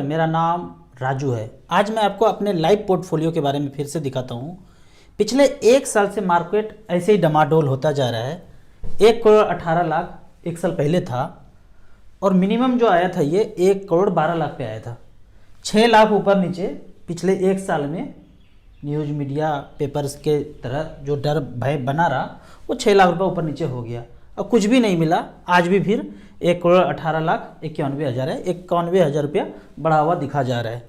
मेरा नाम राजू है। आज मैं आपको अपने लाइव पोर्टफोलियो के बारे में फिर से दिखाता हूँ। पिछले एक साल से मार्केट ऐसे ही डमाडोल होता जा रहा है। 1,18,00,000 एक साल पहले था और मिनिमम जो आया था ये 1,12,00,000 पे आया था। 6 लाख ऊपर नीचे पिछले एक साल में न्यूज़ मीडिया पेपर्स के तरह जो डर भय बना रहा वो 6 लाख रुपये ऊपर नीचे हो गया। अब कुछ भी नहीं मिला। आज भी फिर 1,18,91,000 है, 91,000 रुपया बढ़ा हुआ दिखा जा रहा है।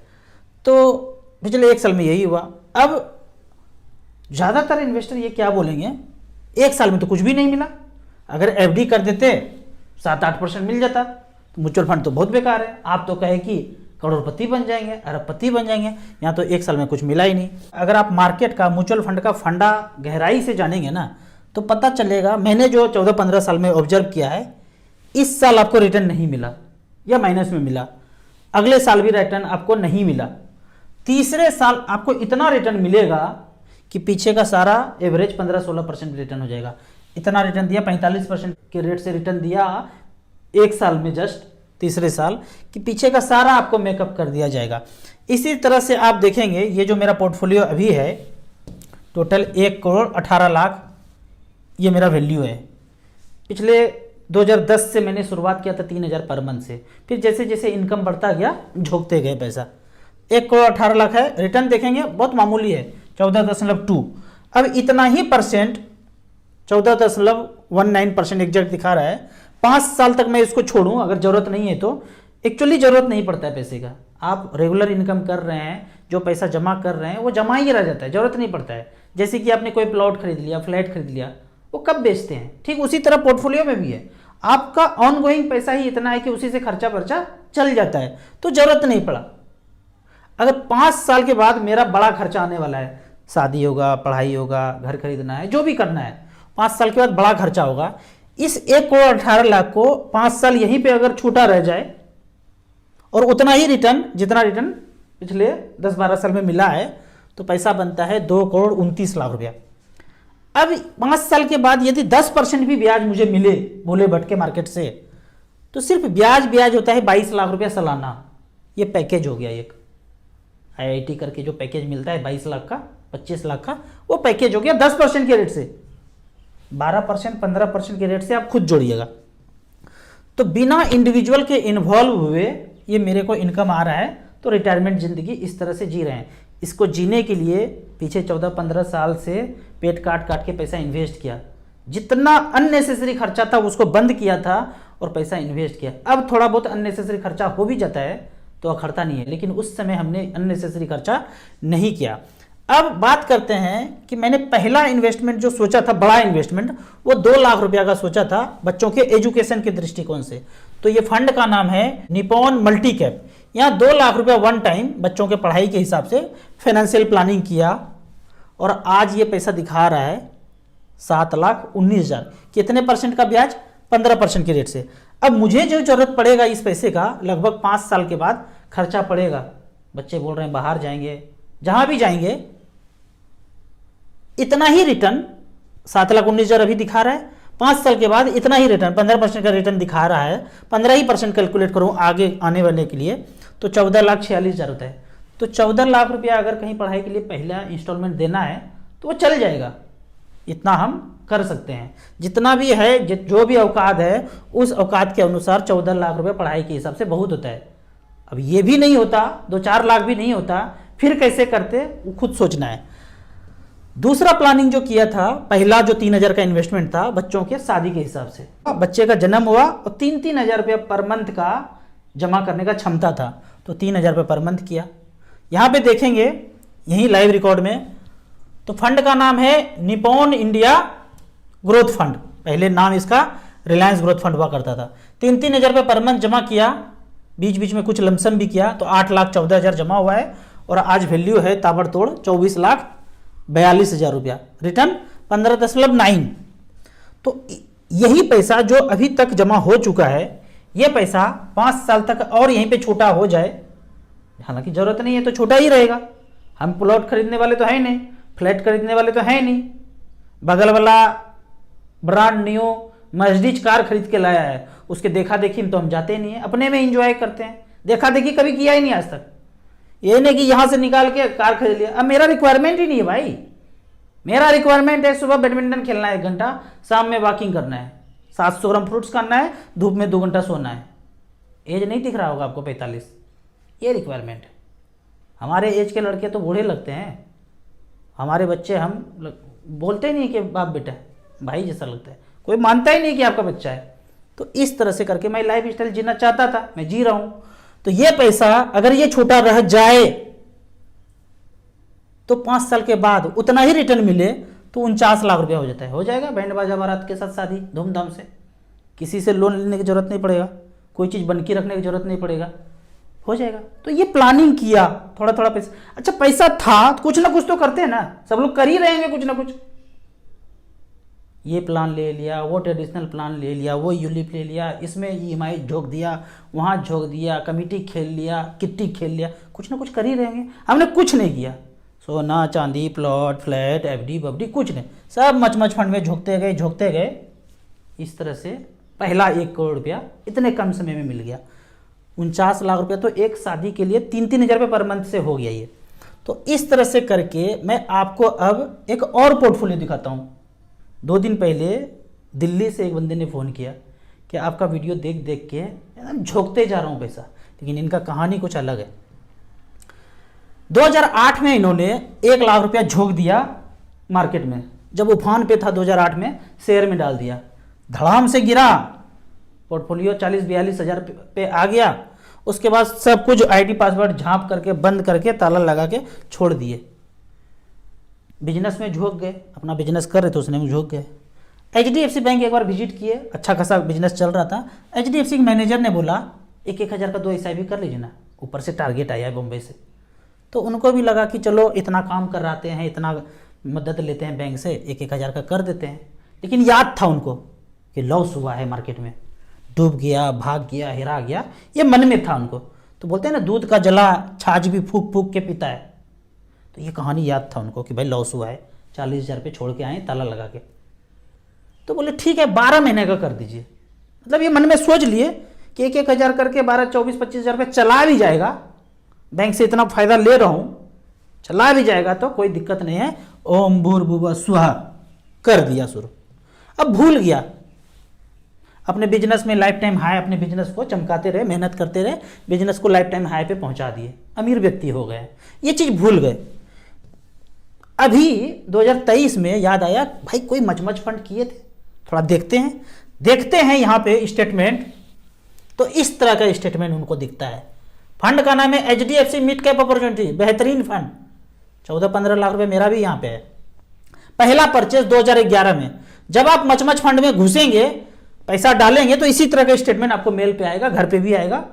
तो पिछले एक साल में यही हुआ। अब ज़्यादातर इन्वेस्टर ये क्या बोलेंगे, एक साल में तो कुछ भी नहीं मिला। अगर एफडी कर देते 7-8% मिल जाता तो म्यूचुअल फंड तो बहुत बेकार है। आप तो कहे कि करोड़पति बन जाएंगे, अरबपति बन जाएंगे, यहाँ तो एक साल में कुछ मिला ही नहीं। अगर आप मार्केट का म्यूचुअल फंड का फंडा गहराई से जानेंगे ना तो पता चलेगा। मैंने जो 14-15 साल में ऑब्जर्व किया है, इस साल आपको रिटर्न नहीं मिला या माइनस में मिला, अगले साल भी रिटर्न आपको नहीं मिला, तीसरे साल आपको इतना रिटर्न मिलेगा कि पीछे का सारा एवरेज 15-16% रिटर्न हो जाएगा। इतना रिटर्न दिया, 45% के रेट से रिटर्न दिया एक साल में, जस्ट तीसरे साल, कि पीछे का सारा आपको मेकअप कर दिया जाएगा। इसी तरह से आप देखेंगे ये जो मेरा पोर्टफोलियो अभी है, टोटल 1,18,00,000 ये मेरा वैल्यू है। पिछले 2010 से मैंने शुरुआत किया था 3,000 पर मंथ से, फिर जैसे जैसे इनकम बढ़ता गया झोंकते गए पैसा। 1,18,00,000 है। रिटर्न देखेंगे बहुत मामूली है, 14.2। अब इतना ही परसेंट 14.19% एग्जैक्ट दिखा रहा है। 5 साल तक मैं इसको छोड़ूं अगर जरूरत नहीं है तो। एक्चुअली जरूरत नहीं पड़ता है पैसे का। आप रेगुलर इनकम कर रहे हैं, जो पैसा जमा कर रहे हैं वो जमा ही रह जाता है, जरूरत नहीं पड़ता है। जैसे कि आपने कोई प्लॉट खरीद लिया, फ्लैट खरीद लिया, वो कब बेचते हैं, ठीक उसी तरह पोर्टफोलियो में भी है। आपका ऑन गोइंग पैसा ही इतना है कि उसी से खर्चा पर्चा चल जाता है, तो जरूरत नहीं पड़ा। अगर 5 साल के बाद मेरा बड़ा खर्चा आने वाला है, शादी होगा, पढ़ाई होगा, घर खरीदना है, जो भी करना है, 5 साल के बाद बड़ा खर्चा होगा। इस 1,18,00,000 को 5 साल यहीं पे अगर छूटा रह जाए और उतना ही रिटर्न, जितना रिटर्न पिछले 10-12 साल में मिला है, तो पैसा बनता है 2,29,00,000 रुपया। अब 5 साल के बाद यदि 10% भी ब्याज मुझे मिले भोले भटके मार्केट से, तो सिर्फ ब्याज होता है 22 लाख रुपया सालाना। ये पैकेज हो गया एक IIT करके जो पैकेज मिलता है 22 लाख का, 25 लाख का, वो पैकेज हो गया 10% के रेट से। 12% 15% के रेट से आप खुद जोड़िएगा। तो बिना इंडिविजुअल के इन्वॉल्व हुए ये मेरे को इनकम आ रहा है, तो रिटायरमेंट जिंदगी इस तरह से जी रहे हैं। इसको जीने के लिए पीछे 14-15 साल से पेट काट काट के पैसा इन्वेस्ट किया। जितना अननेसेसरी खर्चा था उसको बंद किया था और पैसा इन्वेस्ट किया। अब थोड़ा बहुत अननेसेसरी खर्चा हो भी जाता है तो अखरता नहीं है, लेकिन उस समय हमने अननेसेसरी खर्चा नहीं किया। अब बात करते हैं कि मैंने पहला इन्वेस्टमेंट जो सोचा था, बड़ा इन्वेस्टमेंट, वो 2 लाख रुपया का सोचा था बच्चों के एजुकेशन के दृष्टिकोण से। तो ये फंड का नाम है निपॉन मल्टी कैप। यहाँ 2 लाख रुपया वन टाइम बच्चों के पढ़ाई के हिसाब से फाइनेंशियल प्लानिंग किया और आज ये पैसा दिखा रहा है 7,19,000। कितने परसेंट का ब्याज? 15% के रेट से। अब मुझे जो जरूरत पड़ेगा इस पैसे का, लगभग 5 साल के बाद खर्चा पड़ेगा। बच्चे बोल रहे हैं बाहर जाएंगे, जहां भी जाएंगे, इतना ही रिटर्न 7,19,000 अभी दिखा रहा है। 5 साल के बाद इतना ही रिटर्न, 15% का रिटर्न दिखा रहा है। 15% कैलकुलेट करूं आगे आने वाले के लिए तो 14,46,000 होता है। तो 14 लाख रुपया अगर कहीं पढ़ाई के लिए पहला इंस्टॉलमेंट देना है तो वो चल जाएगा। इतना हम कर सकते हैं। जितना भी है, जो भी औकात है, उस औकात के अनुसार 14 लाख रुपये पढ़ाई के हिसाब से बहुत होता है। अब ये भी नहीं होता, 2-4 लाख भी नहीं होता, फिर कैसे करते वो खुद सोचना है। दूसरा प्लानिंग जो किया था, पहला जो 3,000 का इन्वेस्टमेंट था बच्चों के शादी के हिसाब से। बच्चे का जन्म हुआ और 3-3 हज़ार रुपया पर मंथ का जमा करने का क्षमता था, तो 3,000 रुपये पर मंथ किया। यहाँ पे देखेंगे यही लाइव रिकॉर्ड में, तो फंड का नाम है निपॉन इंडिया ग्रोथ फंड। पहले नाम इसका रिलायंस ग्रोथ फंड हुआ करता था। 3-3 हज़ार रुपये पर मंथ जमा किया, बीच बीच में कुछ लमसम भी किया, तो 8,14,000 जमा हुआ है और आज वैल्यू है ताबड़तोड़ 24,42,000 रुपया। रिटर्न 15.9। तो यही पैसा जो अभी तक जमा हो चुका है, ये पैसा 5 साल तक और यहीं पे छोटा हो जाए, हालांकि जरूरत नहीं है तो छोटा ही रहेगा। हम प्लॉट खरीदने वाले तो है नहीं, फ्लैट खरीदने वाले तो है नहीं, बगल वाला ब्रांड न्यू मर्सिडीज कार खरीद के लाया है, उसके देखा देखी में तो हम जाते नहीं है, अपने में इंजॉय करते हैं। देखा देखी कभी किया ही नहीं आज तक। ये नहीं कि यहाँ से निकाल के कार खरीद लिया। अब मेरा रिक्वायरमेंट ही नहीं है भाई। मेरा रिक्वायरमेंट है सुबह बैडमिंटन खेलना है 1 घंटा, शाम में वॉकिंग करना है, 700 ग्राम फ्रूट्स खाना है, धूप में 2 घंटा सोना है। एज नहीं दिख रहा होगा आपको 45, ये रिक्वायरमेंट है। हमारे एज के लड़के तो बूढ़े लगते हैं, हमारे बच्चे हम बोलते ही नहीं कि बाप बेटा भाई जैसा लगता है, कोई मानता ही नहीं कि आपका बच्चा है। तो इस तरह से करके मैं लाइफ स्टाइल जीना चाहता था, मैं जी रहा हूं। तो ये पैसा अगर ये छोटा रह जाए तो 5 साल के बाद उतना ही रिटर्न मिले तो 49 लाख रुपया हो जाता है। हो जाएगा बैंड बाजा बारात के साथ शादी धूमधाम से, किसी से लोन लेने की जरूरत नहीं पड़ेगा, कोई चीज़ बनकी रखने की जरूरत नहीं पड़ेगा, हो जाएगा। तो ये प्लानिंग किया, थोड़ा थोड़ा पैसा। अच्छा पैसा था तो कुछ ना कुछ तो करते हैं ना, सब लोग कर ही रहेंगे कुछ ना कुछ। ये प्लान ले लिया, वो ट्रेडिशनल प्लान ले लिया, वो यूलिप ले लिया, इसमें EMI झोंक दिया, वहाँ झोंक दिया, कमिटी खेल लिया, किट्टी खेल लिया, कुछ ना कुछ कर ही रहेंगे। हमने कुछ नहीं किया, सोना चांदी प्लॉट फ्लैट FD बबडी कुछ नहीं, सब मच फंड में झोंकते गए। इस तरह से पहला 1 करोड़ रुपया इतने कम समय में मिल गया। 49 लाख रुपया तो एक शादी के लिए 3-3 हज़ार रुपये पर मंथ से हो गया ये। तो इस तरह से करके मैं आपको अब एक और पोर्टफोलियो दिखाता हूँ। 2 दिन पहले दिल्ली से एक बंदे ने फ़ोन किया कि आपका वीडियो देख देख के एकदम झोंकते जा रहा हूँ पैसा, लेकिन इनका कहानी कुछ अलग है। 2008 में इन्होंने 1 लाख रुपया झोंक दिया मार्केट में, जब उफान पे था 2008 में शेयर में डाल दिया, धड़ाम से गिरा, पोर्टफोलियो 40-42 हज़ार पे आ गया। उसके बाद सब कुछ ID पासवर्ड झाँप करके बंद करके ताला लगा के छोड़ दिए। बिजनेस में झोंक गए, अपना बिजनेस कर रहे थे उसने में झोंक गए। HDFC बैंक एक बार विजिट किए, अच्छा खासा बिजनेस चल रहा था। HDFC के मैनेजर ने बोला 1-1 हज़ार का 2 SIP कर लीजिए ना, ऊपर से टारगेट आया है बम्बई से। तो उनको भी लगा कि चलो इतना काम कराते हैं, इतना मदद लेते हैं बैंक से, 1-1 हज़ार का कर देते हैं। लेकिन याद था उनको कि लॉस हुआ है मार्केट में, डूब गया, भाग गया, हिरा गया, ये मन में था उनको। तो बोलते हैं ना दूध का जला छाछ भी फूक फूक के पीता है। तो ये कहानी याद था उनको कि भाई लॉस हुआ है, 40 हज़ार रुपये छोड़ के आए ताला लगा के। तो बोले ठीक है 12 महीने का कर दीजिए। मतलब ये मन में सोच लिए कि 1-1 हज़ार करके 12-24-25 हज़ार रुपये चला भी जाएगा, बैंक से इतना फ़ायदा ले रहा हूँ, चला भी जाएगा तो कोई दिक्कत नहीं है। ओम भूर्भुवः स्वः कर दिया शुरू। अब भूल गया, अपने बिजनेस में लाइफ टाइम हाई, अपने बिजनेस को चमकाते रहे, मेहनत करते रहे, बिजनेस को लाइफ टाइम हाई पे पहुंचा दिए, अमीर व्यक्ति हो गए, ये चीज़ भूल गए। अभी 2023 में याद आया भाई कोई मचमच फंड किए थे, थोड़ा देखते हैं यहाँ पे स्टेटमेंट। तो इस तरह का स्टेटमेंट उनको दिखता है। फंड का नाम है HDFC मिड कैप अपॉर्चुनिटी, बेहतरीन फंड, 14-15 लाख रुपए मेरा भी यहाँ पे है। पहला परचेज 2011 में। जब आप मचमच फंड में घुसेंगे, पैसा डालेंगे तो इसी तरह का स्टेटमेंट आपको मेल पे आएगा, घर पे भी आएगा।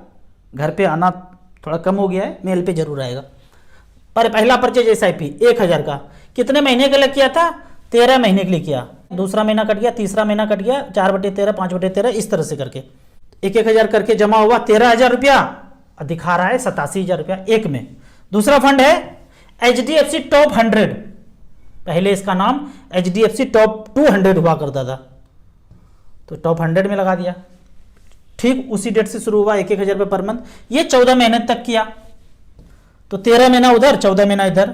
घर पे आना थोड़ा कम हो गया है, मेल पे जरूर आएगा। पर पहला परचेज SIP 1 हज़ार का कितने महीने के लिए किया था? 13 महीने के लिए किया। दूसरा महीना कट गया, तीसरा महीना कट गया, 4/13, 5/13, इस तरह से करके 1-1 हज़ार करके जमा हुआ 13 हज़ार रुपया, दिखा रहा है 87 हज़ार रुपया एक में। दूसरा फंड है HDFC टॉप 100, पहले इसका नाम HDFC टॉप 200 हुआ करता था, तो टॉप 100 में लगा दिया। ठीक उसी डेट से शुरू हुआ, 1-1 हज़ार रुपये पर मंथ। ये 14 महीने तक किया, तो 13 महीना उधर, 14 महीना इधर,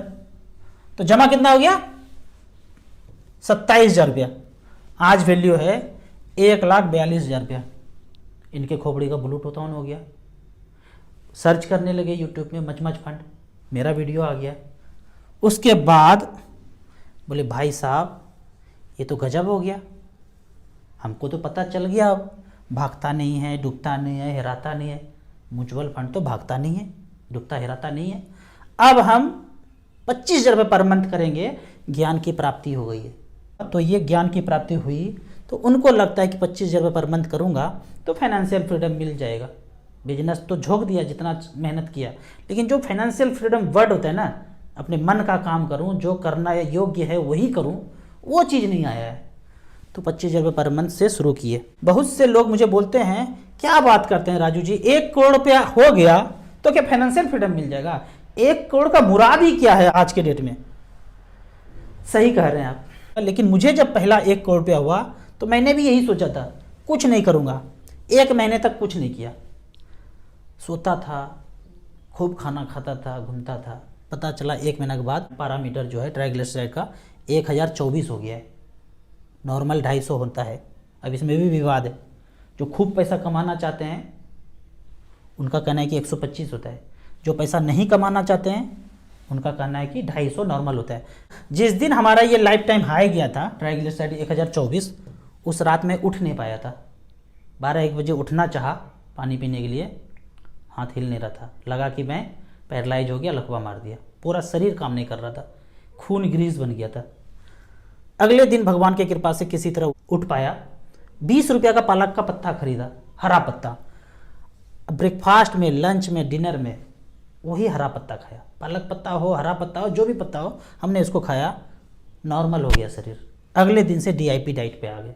तो जमा कितना हो गया? 27 हज़ार रुपया। आज वैल्यू है 1,42,000 रुपया। इनके खोपड़ी का ब्लूटूथ ऑन हो गया। सर्च करने लगे यूट्यूब में मचमच फंड, मेरा वीडियो आ गया। उसके बाद बोले भाई साहब ये तो गजब हो गया, हमको तो पता चल गया, अब भागता नहीं है, डूबता नहीं है, हिराता नहीं है। म्यूचुअल फंड तो भागता नहीं है, डूबता हिराता नहीं है। अब हम 25 हज़ार रुपये पर मंथ करेंगे, ज्ञान की प्राप्ति हो गई है। तो ये ज्ञान की प्राप्ति हुई तो उनको लगता है कि 25 हज़ार रुपये पर मंथ करूँगा तो फाइनेंशियल फ्रीडम मिल जाएगा। बिजनेस तो झोंक दिया जितना मेहनत किया, लेकिन जो फाइनेंशियल फ्रीडम वर्ड होता है ना, अपने मन का काम करूं, जो करना है योग्य है वही करूं, वो चीज़ नहीं आया है। तो 25 हज़ार रुपये पर मंथ से शुरू किए। बहुत से लोग मुझे बोलते हैं क्या बात करते हैं राजू जी, 1 करोड़ रुपया हो गया तो क्या फाइनेंशियल फ्रीडम मिल जाएगा? 1 करोड़ का मुराद ही क्या है आज के डेट में? सही कह रहे हैं आप। लेकिन मुझे जब पहला 1 करोड़ रुपया हुआ तो मैंने भी यही सोचा था, कुछ नहीं करूँगा। 1 महीने तक कुछ नहीं किया, सोता था, खूब खाना खाता था, घूमता था। पता चला 1 महीना के बाद पैरामीटर जो है ट्राइग्लिसराइड का 1024 हो गया है। नॉर्मल 250 होता है। अब इसमें भी विवाद है। जो खूब पैसा कमाना चाहते हैं उनका कहना है कि 125 होता है, जो पैसा नहीं कमाना चाहते हैं उनका कहना है कि 250 नॉर्मल होता है। जिस दिन हमारा ये लाइफ टाइम हाई गया था ट्राइग्लिसराइड 1024, उस रात में उठ नहीं पाया था। 12-1 बजे उठना चाहा पानी पीने के लिए, हाथ हिल नहीं रहा था, लगा कि मैं पैरालाइज हो गया, लकवा मार दिया, पूरा शरीर काम नहीं कर रहा था, खून ग्रीस बन गया था। अगले दिन भगवान की कृपा से किसी तरह उठ पाया। 20 रुपये का पालक का पत्ता खरीदा, हरा पत्ता। ब्रेकफास्ट में, लंच में, डिनर में वही हरा पत्ता खाया। पालक पत्ता हो, हरा पत्ता हो, जो भी पत्ता हो, हमने इसको खाया, नॉर्मल हो गया शरीर। अगले दिन से डीआईपी डाइट पे आ गए।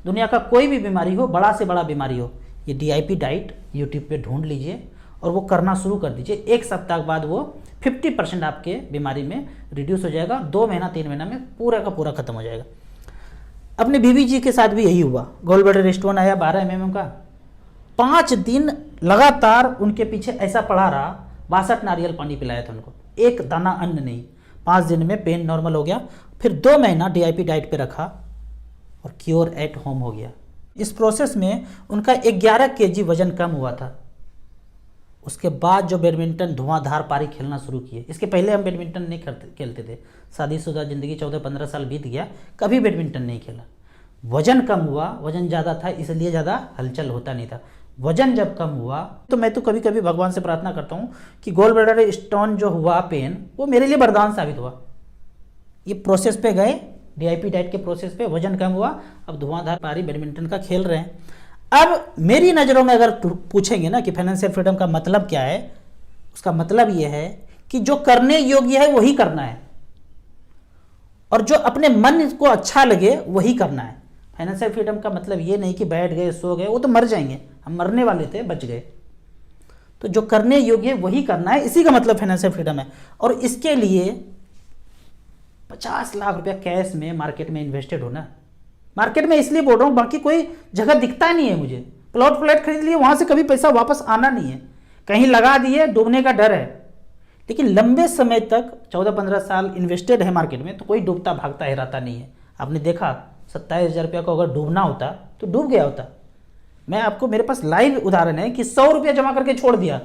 दुनिया का कोई भी बीमारी हो, बड़ा से बड़ा बीमारी हो, ये डीआईपी डाइट यूट्यूब पे ढूंढ लीजिए और वो करना शुरू कर दीजिए। 1 सप्ताह के बाद वो 50% आपके बीमारी में रिड्यूस हो जाएगा। 2 महीना 3 महीना में पूरा का पूरा खत्म हो जाएगा। अपने बीवी जी के साथ भी यही हुआ। गॉल ब्लैडर स्टोन आया 12 mm का। 5 दिन लगातार उनके पीछे ऐसा पड़ा रहा, 62 नारियल पानी पिलाया था उनको, एक दाना अन्न नहीं। 5 दिन में पेन नॉर्मल हो गया। फिर 2 महीना डीआईपी डाइट पे रखा और क्योर एट होम हो गया। इस प्रोसेस में उनका 11 kg वजन कम हुआ था। उसके बाद जो बैडमिंटन धुआंधार पारी खेलना शुरू किए। इसके पहले हम बैडमिंटन नहीं खेलते थे। शादीशुदा जिंदगी 14-15 साल बीत गया, कभी बैडमिंटन नहीं खेला। वजन कम हुआ, वजन ज़्यादा था इसलिए ज़्यादा हलचल होता नहीं था। वजन जब कम हुआ तो मैं तो कभी कभी भगवान से प्रार्थना करता हूँ कि गॉल ब्लैडर स्टोन जो हुआ पेन, वो मेरे लिए वरदान साबित हुआ। ये प्रोसेस पे गए, डीआईपी डाइट के प्रोसेस पे, वजन कम हुआ, अब धुआंधार पारी बैडमिंटन का खेल रहे हैं। अब मेरी नज़रों में अगर पूछेंगे ना कि फाइनेंशियल फ्रीडम का मतलब क्या है, उसका मतलब ये है कि जो करने योग्य है वही करना है और जो अपने मन को अच्छा लगे वही करना है। फाइनेंशियल फ्रीडम का मतलब ये नहीं कि बैठ गए, सो गए, वो तो मर जाएंगे, हम मरने वाले थे, बच गए। तो जो करने योग्य है वही करना है, इसी का मतलब फाइनेंशियल फ्रीडम है। और इसके लिए 50 लाख रुपया कैश में मार्केट में इन्वेस्टेड होना। मार्केट में इसलिए बोल रहा हूँ, बाकी कोई जगह दिखता नहीं है मुझे। प्लॉट फ्लैट खरीद लिए, वहां से कभी पैसा वापस आना नहीं है, कहीं लगा दिए, डूबने का डर है। लेकिन लंबे समय तक 14-15 साल इन्वेस्टेड है मार्केट में, तो कोई डूबता भागता हिराता नहीं है। आपने देखा 27,000 रुपया को अगर डूबना होता तो डूब गया होता। मैं आपको, मेरे पास लाइव उदाहरण है कि 100 रुपया जमा करके छोड़ दिया,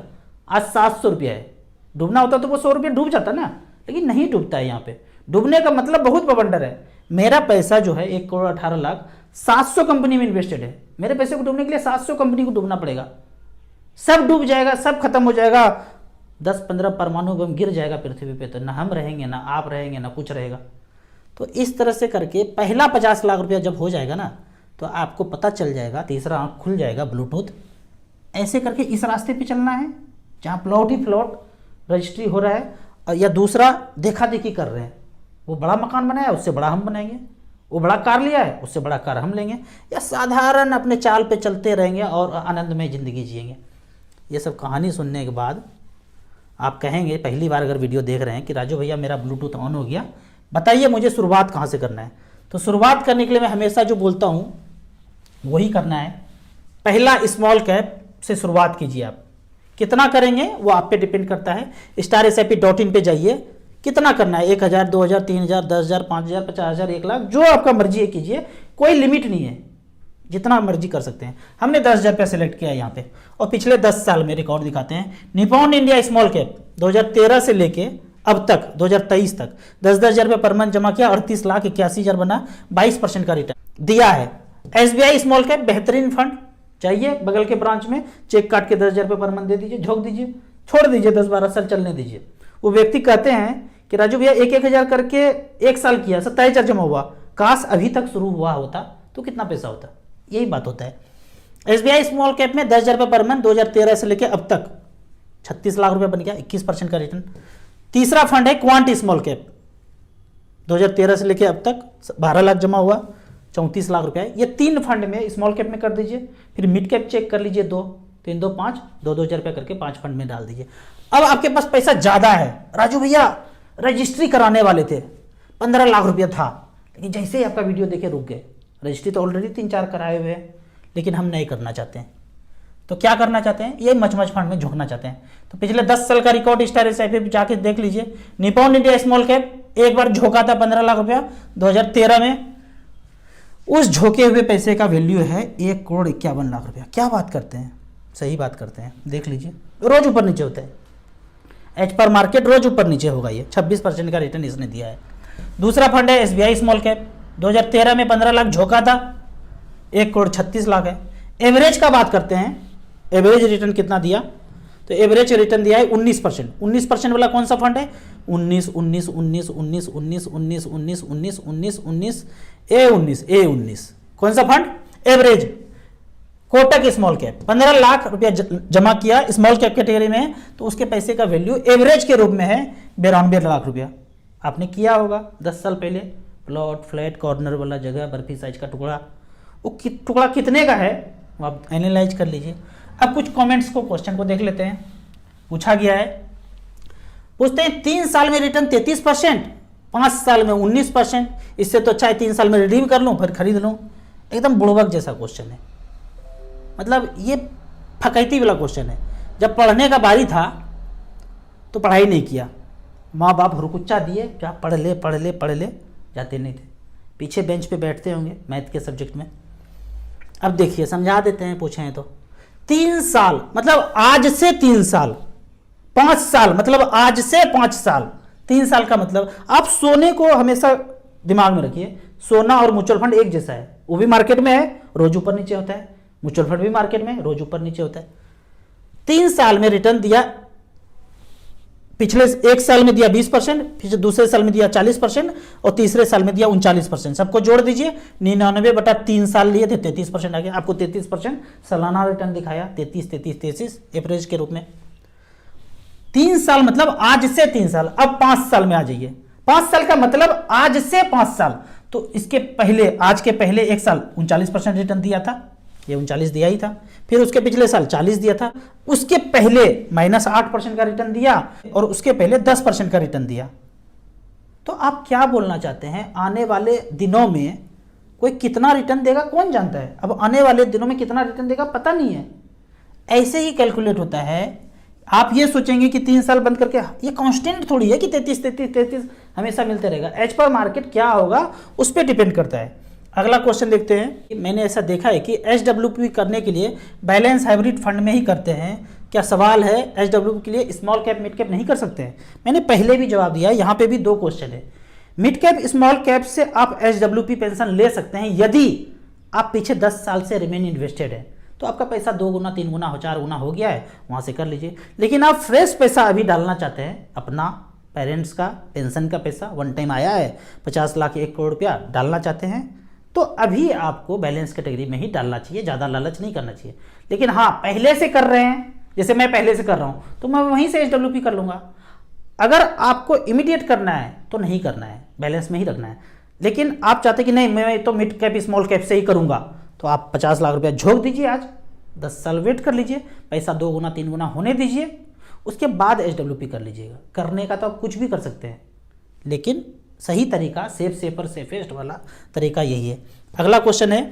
आज 700 रुपया है। डूबना होता तो वो 100 रुपया डूब जाता ना, लेकिन नहीं डूबता है। यहाँ पे डूबने का मतलब बहुत बवंडर है। मेरा पैसा जो है 1,18,00,000 700 कंपनी में इन्वेस्टेड है। मेरे पैसे को डूबने के लिए 700 कंपनी को डूबना पड़ेगा। सब डूब जाएगा, सब खत्म हो जाएगा, 10-15 परमाणु बम गिर जाएगा पृथ्वी पे, तो ना हम रहेंगे, ना आप रहेंगे, ना कुछ रहेगा। तो इस तरह से करके पहला 50 लाख रुपया जब हो जाएगा ना, तो आपको पता चल जाएगा, तीसरा आंख खुल जाएगा, ब्लूटूथ। ऐसे करके इस रास्ते पे चलना है जहाँ प्लॉट ही प्लॉट रजिस्ट्री हो रहा है, या दूसरा देखा देखी कर रहे हैं। वो बड़ा मकान बनाया, उससे बड़ा हम बनाएंगे, वो बड़ा कार लिया है, उससे बड़ा कार हम लेंगे, या साधारण अपने चाल पे चलते रहेंगे और आनंदमय ज़िंदगी जिएंगे। ये सब कहानी सुनने के बाद आप कहेंगे, पहली बार अगर वीडियो देख रहे हैं, कि राजू भैया मेरा ब्लूटूथ ऑन हो गया, बताइए मुझे शुरुआत कहाँ से करना है। तो शुरुआत करने के लिए मैं हमेशा जो बोलता हूँ वही करना है। पहला स्मॉल कैप से शुरुआत कीजिए। आप कितना करेंगे वो आप पे डिपेंड करता है। StarSIP.in पे जाइए, कितना करना है, 1,000, 2,000, 3,000, 10,000, 5,000, 50,000, 1,00,000, जो आपका मर्जी है कीजिए, कोई लिमिट नहीं है, जितना मर्जी कर सकते हैं। हमने 10,000 रुपया सेलेक्ट किया है यहाँ पे, और पिछले 10 साल में रिकॉर्ड दिखाते हैं। निपॉन इंडिया स्मॉल कैप 2013 से लेके अब तक 2023 तक 10-10 हज़ार रुपये पर मंथ जमा किया, 38,81,000 बना, 22% का रिटर्न दिया है। SBI स्मॉल कैप बेहतरीन फंड, चाहिए बगल के ब्रांच में चेक काट के 10,000 रुपये पर मंथ दे दीजिए, झोंक दीजिए, छोड़ दीजिए, 10-12 साल चलने दीजिए। वो व्यक्ति कहते हैं कि राजू भैया 1-1 हज़ार करके 1 साल किया, 27,000 जमा हुआ, काश अभी तक शुरू हुआ होता तो कितना पैसा होता। यही बात होता है। SBI स्मॉल कैप में 10,000 रुपये पर मंथ 2013 से लेकर अब तक 36 लाख रुपए बन गया, 21% का रिटर्न। तीसरा फंड है क्वांट स्मॉल कैप, 2013 से लेकर अब तक 12 लाख जमा हुआ, 34 लाख रुपए। ये 3 फंड में स्मॉल कैप में कर दीजिए, फिर मिड कैप चेक कर लीजिए, 2, 3, 2, 5, 2-2 हज़ार रुपये करके 5 फंड में डाल दीजिए। अब आपके पास पैसा ज़्यादा है। राजू भैया रजिस्ट्री कराने वाले थे, 15 लाख रुपया था, लेकिन जैसे ही आपका वीडियो देखे रुक गए। रजिस्ट्री तो ऑलरेडी 3-4 कराए हुए हैं, लेकिन हम नहीं करना चाहते हैं। तो क्या करना चाहते हैं, ये मच फंड में झोंकना चाहते हैं। तो पिछले 10 साल का रिकॉर्ड स्टार एसआईपी पे जाके देख लीजिए। निप्पॉन इंडिया स्मॉल कैप एक बार झोंका था 15 लाख रुपया 2013 में, उस झोंके हुए पैसे का वैल्यू है 1,51,00,000 रुपया। क्या बात करते हैं, सही बात करते हैं, देख लीजिए रोज ऊपर नीचे होता है। एच पर मार्केट रोज ऊपर नीचे होगा। ये 26% का रिटर्न इसने दिया है। दूसरा फंड है एसबीआई स्मॉल कैप, 2013 में 15 लाख झोंका था, 1,36,00,000 है। एवरेज का बात करते हैं, एवरेज रिटर्न कितना दिया, तो एवरेज रिटर्न दिया है 19%। 19% वाला कौन सा फंड है, 19 19 19 19 19 19 19 19 19 19 ए19 कौन सा fund, average. Kotak small cap 15 lakh रुपया जमा किया स्मॉल कैप कैटेगरी में, तो उसके पैसे का वैल्यू एवरेज के रूप में है 92 लाख रुपया। आपने किया होगा 10 साल पहले, प्लॉट फ्लैट कॉर्नर वाला जगह, बर्फी साइज का टुकड़ा, वो टुकड़ा कितने का है वो आप एनालाइज कर लीजिए। अब कुछ कमेंट्स को, क्वेश्चन को देख लेते हैं। पूछा गया है, पूछते हैं 3 साल में रिटर्न 33%, 5 साल में 19%, इससे तो अच्छा है 3 साल में रिडीम कर लूं फिर खरीद लूं। एकदम बुड़बक जैसा क्वेश्चन है, मतलब ये फकैती वाला क्वेश्चन है। जब पढ़ने का बारी था तो पढ़ाई नहीं किया, माँ बाप हुरकुच्चा दिए, क्या पढ़ ले पढ़ ले पढ़ ले, जाते नहीं थे, पीछे बेंच पे बैठते होंगे मैथ के सब्जेक्ट में। अब देखिए समझा देते हैं, पूछे हैं तो 3 साल मतलब आज से 3 साल, 5 साल मतलब आज से 5 साल, 3 साल का मतलब आप सोने को हमेशा दिमाग में रखिए, सोना और म्यूचुअल फंड एक जैसा है, वो भी मार्केट में है रोज ऊपर नीचे होता है, म्यूचुअल फंड भी मार्केट में रोज ऊपर नीचे होता है। 3 साल में रिटर्न दिया, पिछले 1 साल में दिया 20%, फिर दूसरे साल में दिया 40% और तीसरे साल में दिया 39%। सबको जोड़ दीजिए, 99/3 साल लिए थे 33% आ गया, आपको 33% सालाना रिटर्न दिखाया, 33 एवरेज के रूप में। 3 साल मतलब आज से 3 साल। अब 5 साल में आ जाइए, 5 साल का मतलब आज से 5 साल, तो इसके पहले, आज के पहले 1 साल 39% रिटर्न दिया था, ये 39 दिया ही था, फिर उसके पिछले साल 40 दिया था, उसके पहले -8% का रिटर्न दिया और उसके पहले 10% का रिटर्न दिया। तो आप क्या बोलना चाहते हैं, आने वाले दिनों में कोई कितना रिटर्न देगा कौन जानता है। अब आने वाले दिनों में कितना रिटर्न देगा पता नहीं है, ऐसे ही कैलकुलेट होता है। आप ये सोचेंगे कि 3 साल बंद करके, ये कांस्टेंट थोड़ी है कि 33 हमेशा मिलते रहेगा। एज पर मार्केट क्या होगा उस पर डिपेंड करता है। अगला क्वेश्चन देखते हैं। मैंने ऐसा देखा है कि एचडब्ल्यूपी करने के लिए बैलेंस हाइब्रिड फंड में ही करते हैं, क्या सवाल है एचडब्ल्यूपी के लिए स्मॉल कैप मिड कैप नहीं कर सकते हैं। मैंने पहले भी जवाब दिया है, यहाँ पे भी 2 क्वेश्चन है। मिड कैप स्मॉल कैप से आप एचडब्ल्यूपी पेंशन ले सकते हैं यदि आप पीछे 10 साल से रिमेन इन्वेस्टेड है, तो आपका पैसा 2 गुना 3 गुना 4 गुना हो गया है, वहाँ से कर लीजिए। लेकिन आप फ्रेश पैसा अभी डालना चाहते हैं, अपना पेरेंट्स का पेंशन का पैसा वन टाइम आया है 50 लाख 1 करोड़ रुपया डालना चाहते हैं, तो अभी आपको बैलेंस कैटेगरी में ही डालना चाहिए, ज़्यादा लालच नहीं करना चाहिए। लेकिन हाँ, पहले से कर रहे हैं, जैसे मैं पहले से कर रहा हूँ, तो मैं वहीं से एचडब्ल्यूपी कर लूँगा। अगर आपको इमीडिएट करना है तो नहीं करना है, बैलेंस में ही रखना है। लेकिन आप चाहते कि नहीं मैं तो मिड कैप स्मॉल कैप से ही करूँगा, तो आप 50 लाख रुपया झोंक दीजिए, आज 10 साल वेट कर लीजिए, पैसा 2 गुना 3 गुना होने दीजिए, उसके बाद एचडब्ल्यूपी कर लीजिएगा। करने का तो आप कुछ भी कर सकते हैं, लेकिन सही तरीका सेफर सेफेस्ट वाला तरीका यही है। अगला क्वेश्चन है,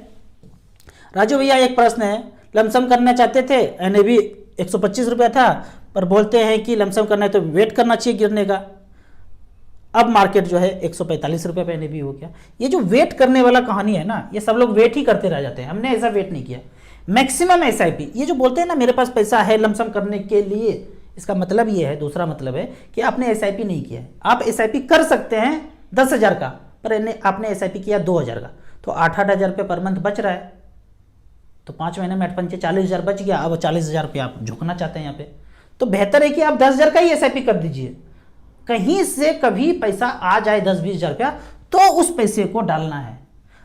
राजू भैया एक प्रश्न है, लमसम करना चाहते थे, एनएबी 125 रुपया था, पर बोलते हैं कि लमसम करना है तो वेट करना चाहिए गिरने का। अब मार्केट जो है 145 रुपये पे एनएबी हो गया। ये जो वेट करने वाला कहानी है ना, ये सब लोग वेट ही करते रह जाते हैं, हमने ऐसा वेट नहीं किया। मैक्सिमम एसआईपी, ये जो बोलते हैं ना मेरे पास पैसा है लमसम करने के लिए, इसका मतलब ये है, दूसरा मतलब है कि आपने एसआईपी नहीं किया है। आप एसआईपी कर सकते हैं 10,000 का, पर आपने एसआईपी किया 2,000 का, तो 8,000 रुपये पर मंथ बच रहा है, तो 5 महीने में 8 40,000 बच गया। अब 40,000 रुपये आप झुकना चाहते हैं यहाँ पे, तो बेहतर है कि आप 10,000 का ही एसआईपी कर दीजिए। कहीं से कभी पैसा आ जाए 10-20,000 रुपया, तो उस पैसे को डालना है।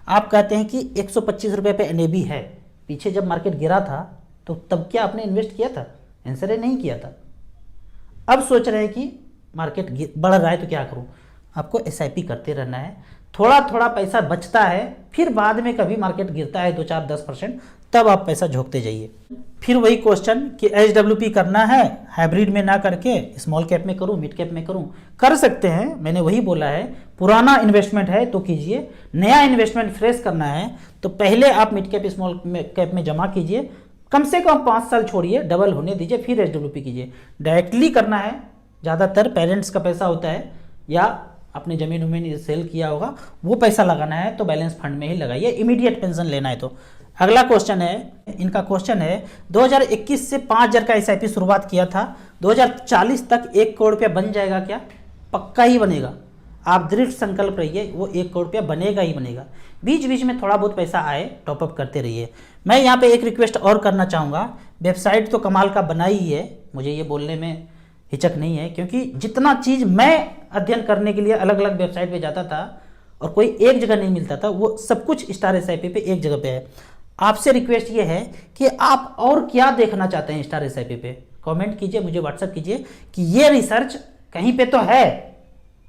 आप कहते हैं कि 125 रुपये पे एनएबी है, पीछे जब मार्केट गिरा था तो तब क्या आपने इन्वेस्ट किया था? आंसर है नहीं किया था। अब सोच रहे हैं कि मार्केट बढ़ रहा है तो क्या करूं? आपको एसआईपी करते रहना है, थोड़ा थोड़ा पैसा बचता है, फिर बाद में कभी मार्केट गिरता है 2-4-10%, तब आप पैसा झोंकते जाइए। फिर वही क्वेश्चन कि एचडब्ल्यूपी करना है, हाइब्रिड में ना करके स्मॉल कैप में करूं, मिड कैप में करूं, कर सकते हैं। मैंने वही बोला है, पुराना इन्वेस्टमेंट है तो कीजिए, नया इन्वेस्टमेंट फ्रेश करना है तो पहले आप मिड कैप स्मॉल कैप में जमा कीजिए, कम से कम 5 साल छोड़िए, डबल होने दीजिए, फिर SWP कीजिए। डायरेक्टली करना है, ज़्यादातर पेरेंट्स का पैसा होता है या अपने ज़मीन उमीन सेल किया होगा, वो पैसा लगाना है तो बैलेंस फंड में ही लगाइए, इमीडिएट पेंशन लेना है तो। अगला क्वेश्चन है, इनका क्वेश्चन है 2021 से 5,000 का SIP शुरुआत किया था, 2040 तक 1 करोड़ रुपया बन जाएगा क्या? पक्का ही बनेगा, आप दृढ़ संकल्प रहिए, वो 1 करोड़ रुपया बनेगा ही बनेगा। बीच बीच में थोड़ा बहुत पैसा आए, टॉपअप करते रहिए। मैं यहाँ पे एक रिक्वेस्ट और करना चाहूँगा, वेबसाइट तो कमाल का बना ही है, मुझे ये बोलने में हिचक नहीं है, क्योंकि जितना चीज़ मैं अध्ययन करने के लिए अलग अलग वेबसाइट पे जाता था और कोई एक जगह नहीं मिलता था, वो सब कुछ स्टार SIP पे एक जगह पे है। आपसे रिक्वेस्ट ये है कि आप और क्या देखना चाहते हैं स्टार SIP पे, कमेंट कीजिए, मुझे व्हाट्सअप कीजिए कि ये रिसर्च कहीं पे तो है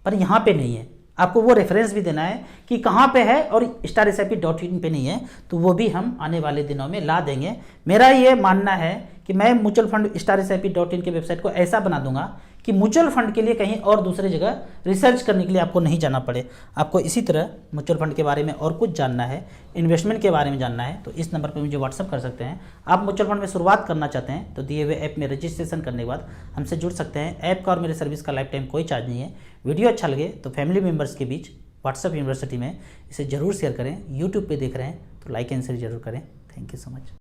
पर यहाँ पे नहीं है। आपको वो रेफरेंस भी देना है कि कहाँ पे है और StarSIP.in पे नहीं है, तो वो भी हम आने वाले दिनों में ला देंगे। मेरा ये मानना है कि मैं म्यूचुअल फंड StarSIP.in के वेबसाइट को ऐसा बना दूंगा कि म्यूचुअल फंड के लिए कहीं और दूसरे जगह रिसर्च करने के लिए आपको नहीं जाना पड़े। आपको इसी तरह म्यूचुअल फंड के बारे में और कुछ जानना है, इन्वेस्टमेंट के बारे में जानना है, तो इस नंबर पर मुझे व्हाट्सअप कर सकते हैं। आप म्यूचुअल फंड में शुरुआत करना चाहते हैं तो दिए हुए ऐप में रजिस्ट्रेशन करने के बाद हमसे जुड़ सकते हैं। ऐप का और मेरे सर्विस का लाइफ टाइम कोई चार्ज नहीं है। वीडियो अच्छा लगे तो फैमिली मेम्बर्स के बीच व्हाट्सअप यूनिवर्सिटी में इसे जरूर शेयर करें। यूट्यूब पर देख रहे हैं तो लाइक एंड शेयर जरूर करें। Thank you so much.